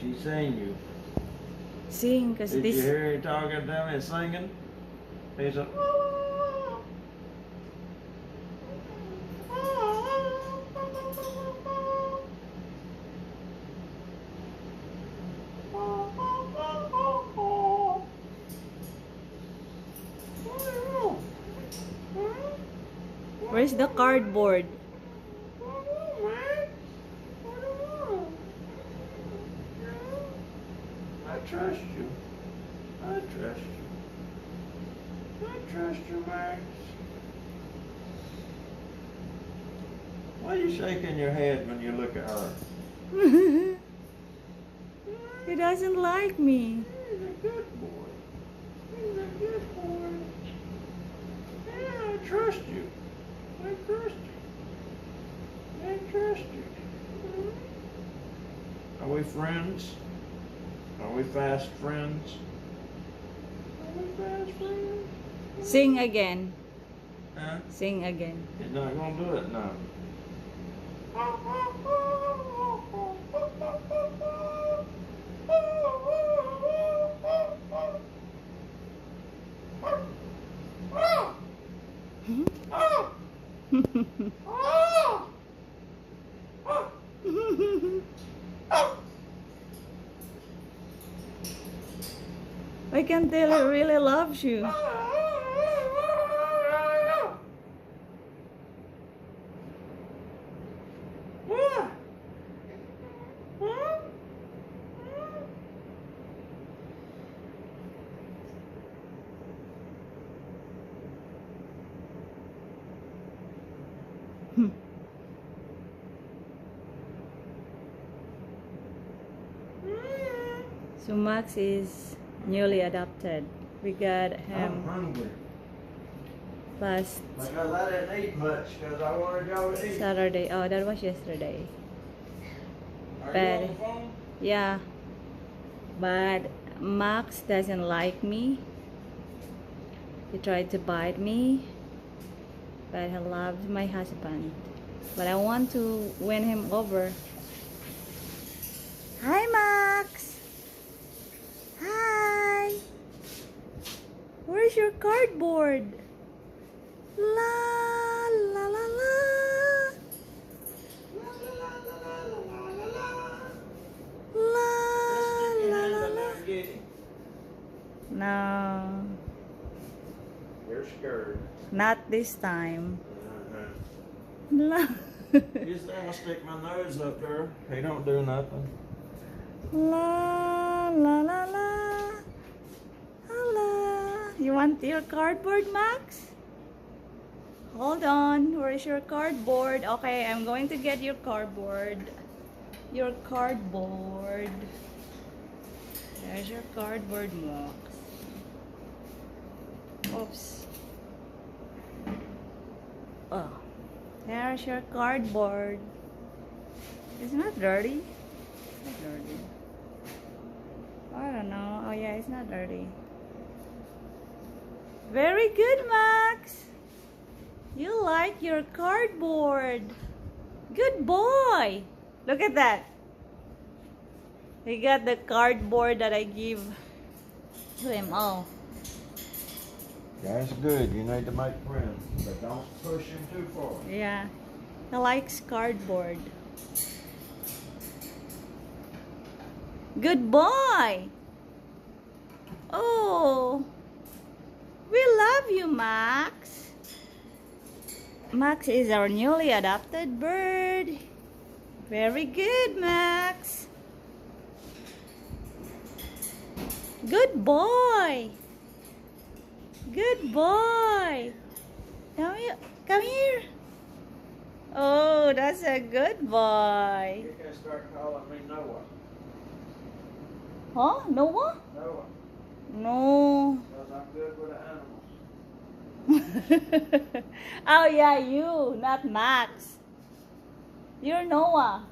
She seen you. Sing, cause Did this. you hear him talking to me and singing? He said, Where's the cardboard? I trust you. I trust you. I trust you, Max. Why are you shaking your head when you look at her? He doesn't like me. He's a good boy. He's a good boy. Yeah, I trust you. I trust you. I trust you. Are we friends? Are we fast friends? Are we fast friends? Sing again. Huh? Sing again. He's not gonna do it now. I can tell he really loves you. So Max is newly adopted. We got I'm him hungry. last Because I didn't eat much because I wanted y'all to eat. Saturday. Oh, that was yesterday. Are you But on the phone? yeah, but Max doesn't like me. He tried to bite me, but he loves my husband. But I want to win him over. Hi, Max. Hi. Where's your cardboard? La la la la. La la la la. No, You're scared. not this time. Uh-huh. La You say I stick my nose up there. He don't do nothing. la la la la. Hello. You want your cardboard, Max? Hold on. Where is your cardboard? Okay, I'm going to get your cardboard. Your cardboard. There's your cardboard, Max. Oops. Oh, there's your cardboard. It's not dirty. It's not dirty. I don't know. Oh yeah, it's not dirty. Very good, Max. You like your cardboard. Good boy. Look at that. He got the cardboard that I give to him. Oh. That's good. You need to make friends, but don't push him too far. Yeah, he likes cardboard. Good boy. Oh, we love you, Max. Max is our newly adopted bird. Very good, Max. Good boy. Good boy. Come here. Come here. Oh, that's a good boy. You can start calling me Noah. Huh? Noah? Noah, No. because I'm good with the animals. Oh yeah, you, not Max. You're Noah.